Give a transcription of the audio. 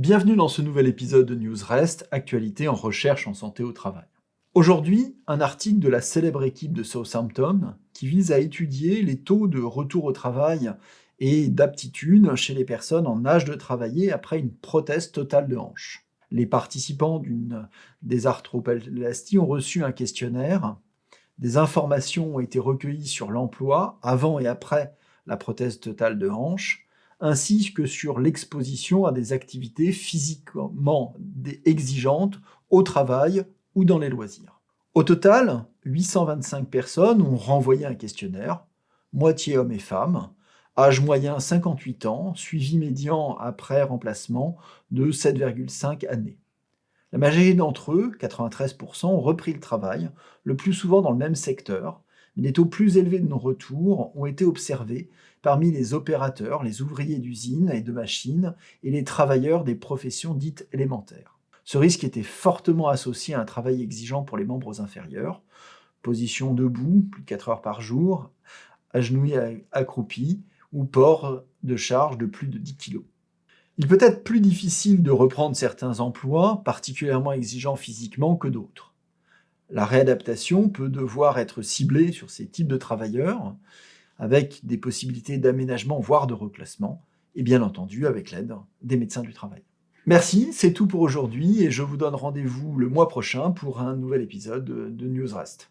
Bienvenue dans ce nouvel épisode de NewsRest, actualité en recherche en santé au travail. Aujourd'hui, un article de la célèbre équipe de Southampton qui vise à étudier les taux de retour au travail et d'aptitude chez les personnes en âge de travailler après une prothèse totale de hanche. Les participants des arthroplasties ont reçu un questionnaire, des informations ont été recueillies sur l'emploi avant et après la prothèse totale de hanche, ainsi que sur l'exposition à des activités physiquement exigeantes au travail ou dans les loisirs. Au total, 825 personnes ont renvoyé un questionnaire, moitié hommes et femmes, âge moyen 58 ans, suivi médian après remplacement de 7,5 années. La majorité d'entre eux, 93%, ont repris le travail, le plus souvent dans le même secteur, mais des taux plus élevés de non-retour ont été observés parmi les opérateurs, les ouvriers d'usines et de machines et les travailleurs des professions dites élémentaires. Ce risque était fortement associé à un travail exigeant pour les membres inférieurs, position debout, plus de 4 heures par jour, agenouillé accroupi ou port de charge de plus de 10 kg. Il peut être plus difficile de reprendre certains emplois, particulièrement exigeants physiquement, que d'autres. La réadaptation peut devoir être ciblée sur ces types de travailleurs, avec des possibilités d'aménagement, voire de reclassement, et bien entendu avec l'aide des médecins du travail. Merci, c'est tout pour aujourd'hui, et je vous donne rendez-vous le mois prochain pour un nouvel épisode de NewsRest.